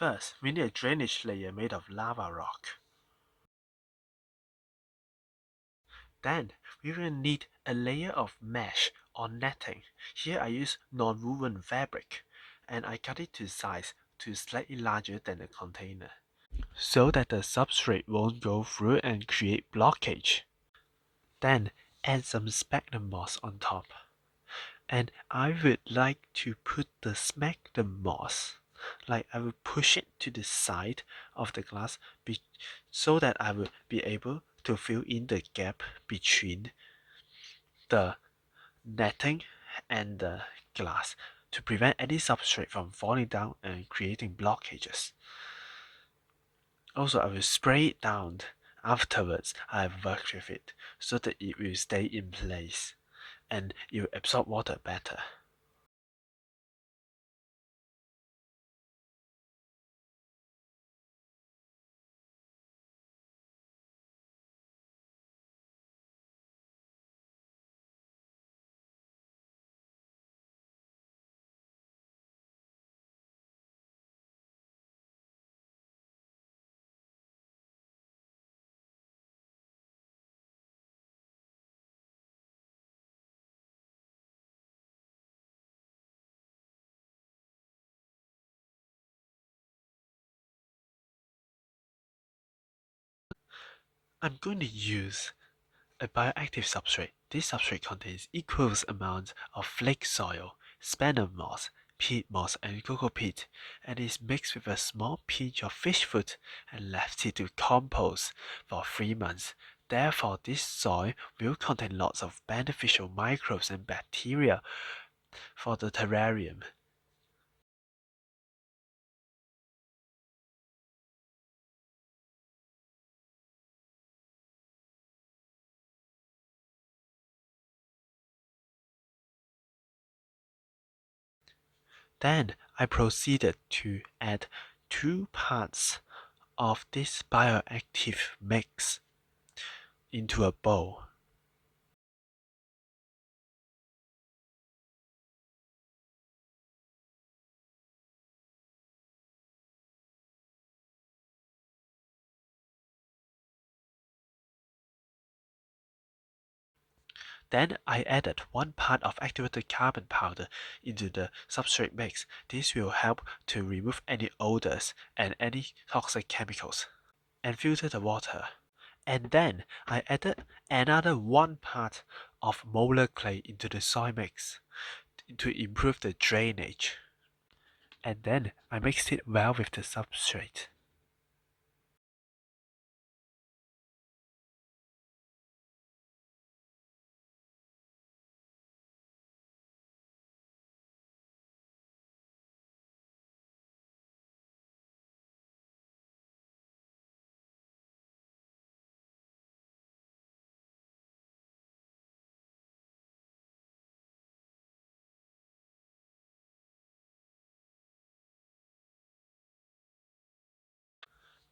First, we need a drainage layer made of lava rock. Then, we will need a layer of mesh or netting. Here I use non-woven fabric, and I cut it to size to slightly larger than the container, so that the substrate won't go through and create blockage. Then, add some sphagnum moss on top. And I would like to put the sphagnum moss, like I will push it to the side of the glass so that I will be able to fill in the gap between the netting and the glass to prevent any substrate from falling down and creating blockages. Also, I will spray it down afterwards I've worked with it so that it will stay in place and it will absorb water better. I'm going to use a bioactive substrate. This substrate contains equal amounts of flake soil, sphagnum moss, peat moss, and cocoa peat, and is mixed with a small pinch of fish food and left it to compose for 3 months. Therefore, this soil will contain lots of beneficial microbes and bacteria for the terrarium. Then I proceeded to add 2 parts of this bioactive mix into a bowl. Then I added 1 part of activated carbon powder into the substrate mix. This will help to remove any odors and any toxic chemicals and filter the water. And then I added another 1 part of molar clay into the soil mix to improve the drainage. And then I mixed it well with the substrate.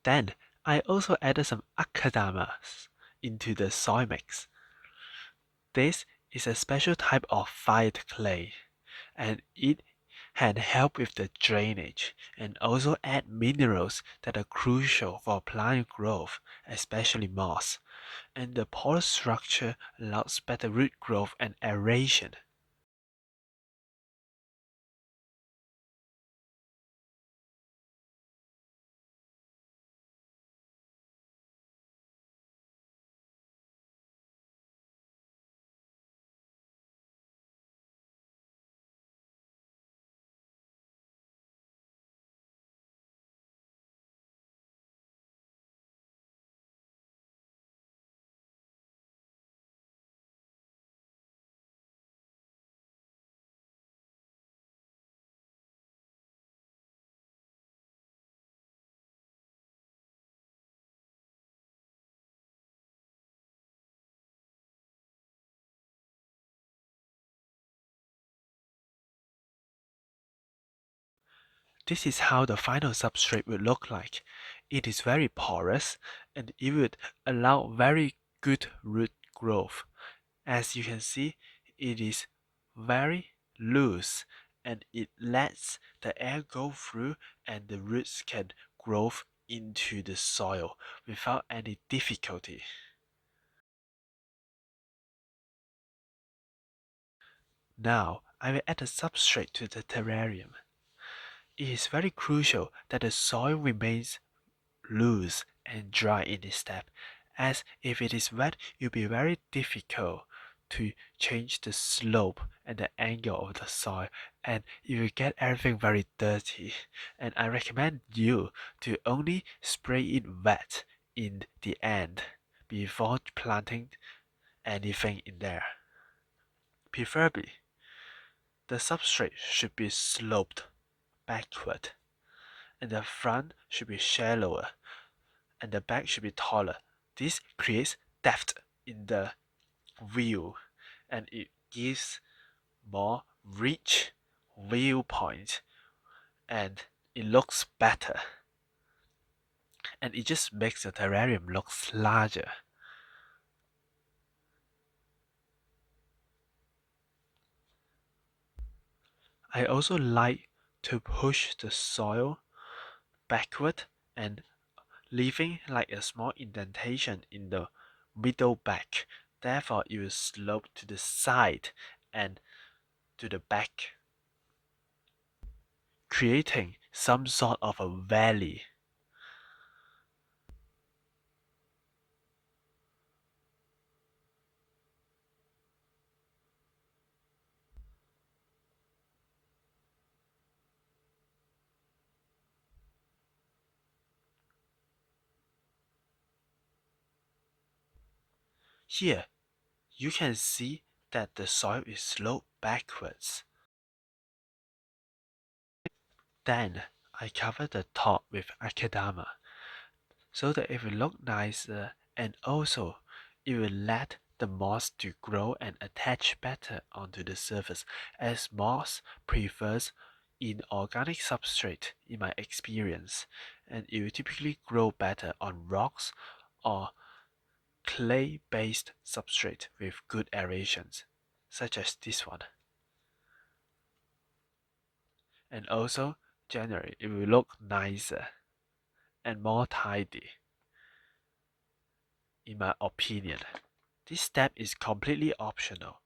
Then I also added some akadamas into the soil mix. This is a special type of fired clay, and it can help with the drainage and also add minerals that are crucial for plant growth, especially moss. And the porous structure allows better root growth and aeration. This is how the final substrate will look like. It is very porous and it would allow very good root growth. As you can see, it is very loose and it lets the air go through and the roots can grow into the soil without any difficulty. Now, I will add a substrate to the terrarium. It is very crucial that the soil remains loose and dry in this step, as if it is wet, it will be very difficult to change the slope and the angle of the soil, and you will get everything very dirty. And I recommend you to only spray it wet in the end before planting anything in there. Preferably, the substrate should be sloped backward, and the front should be shallower and the back should be taller. This creates depth in the view and it gives more rich viewpoint and it looks better and it just makes the terrarium looks larger. I also like to push the soil backward and leaving like a small indentation in the middle back. Therefore, it will slope to the side and to the back, creating some sort of a valley. Here, you can see that the soil is sloped backwards. Then, I cover the top with akadama so that it will look nicer and also it will let the moss to grow and attach better onto the surface as moss prefers inorganic substrate in my experience and it will typically grow better on rocks or clay-based substrate with good aerations, such as this one. And also, generally, it will look nicer and more tidy, in my opinion. This step is completely optional.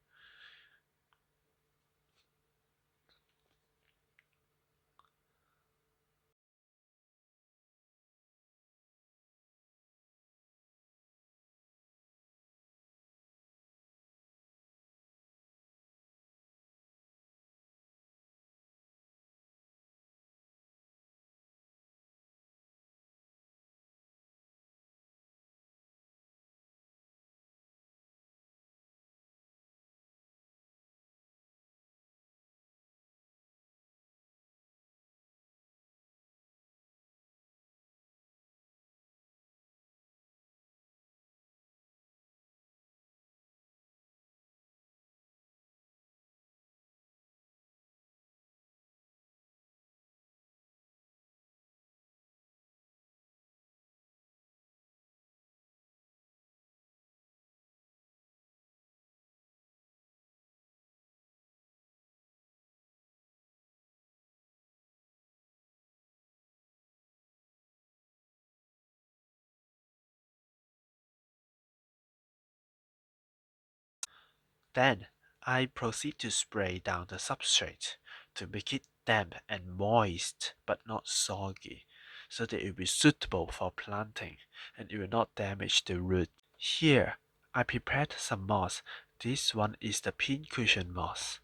Then, I proceed to spray down the substrate to make it damp and moist but not soggy, so that it will be suitable for planting and it will not damage the root. Here, I prepared some moss. This one is the pincushion moss.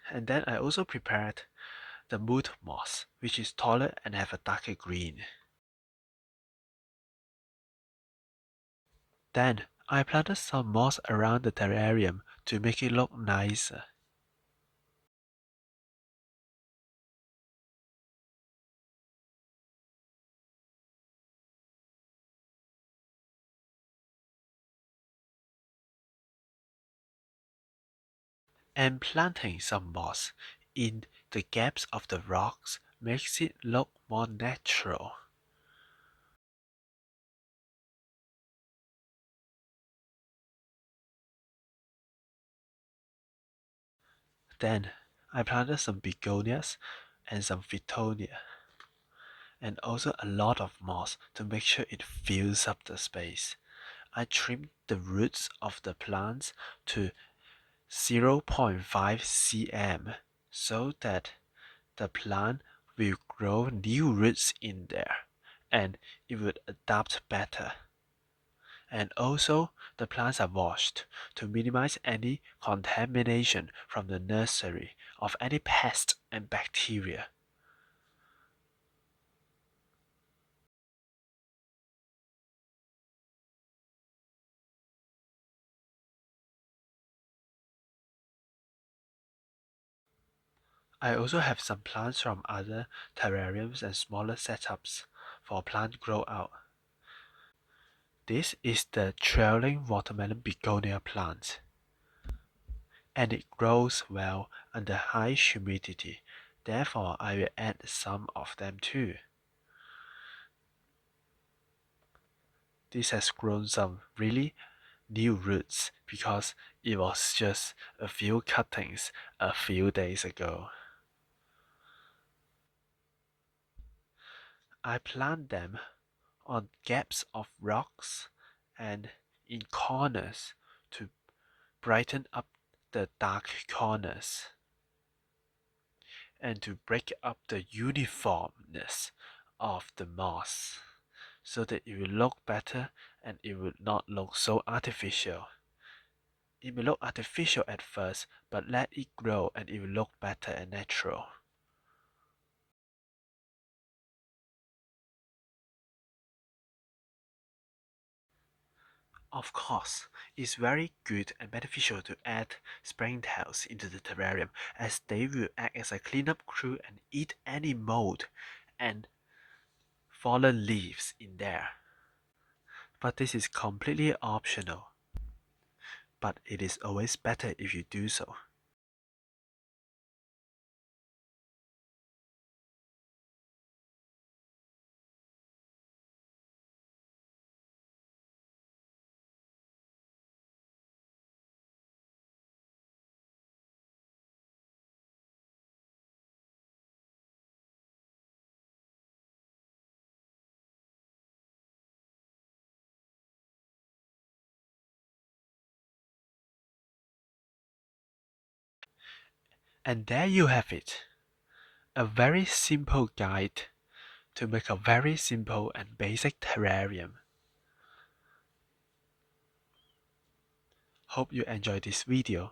And then I also prepared the mood moss, which is taller and have a darker green. Then I planted some moss around the terrarium to make it look nicer. And planting some moss in the gaps of the rocks makes it look more natural. Then I planted some begonias and some Fittonia, and also a lot of moss to make sure it fills up the space. I trimmed the roots of the plants to 0.5 cm so that the plant will grow new roots in there and it would adapt better. And also, the plants are washed to minimize any contamination from the nursery of any pests and bacteria. I also have some plants from other terrariums and smaller setups for plant grow out. This is the trailing watermelon begonia plant, and it grows well under high humidity. Therefore, I will add some of them too. This has grown some really new roots because it was just a few cuttings a few days ago. I plant them on gaps of rocks and in corners to brighten up the dark corners and to break up the uniformness of the moss so that it will look better and it will not look so artificial. It may look artificial at first, but let it grow and it will look better and natural. Of course, it's very good and beneficial to add springtails into the terrarium as they will act as a cleanup crew and eat any mold and fallen leaves in there. But this is completely optional, but it is always better if you do so. And there you have it, a very simple guide to make a very simple and basic terrarium. Hope you enjoyed this video,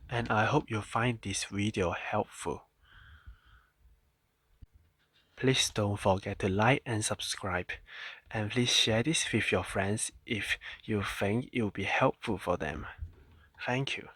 and I hope you find this video helpful. Please don't forget to like and subscribe, and please share this with your friends if you think it will be helpful for them. Thank you.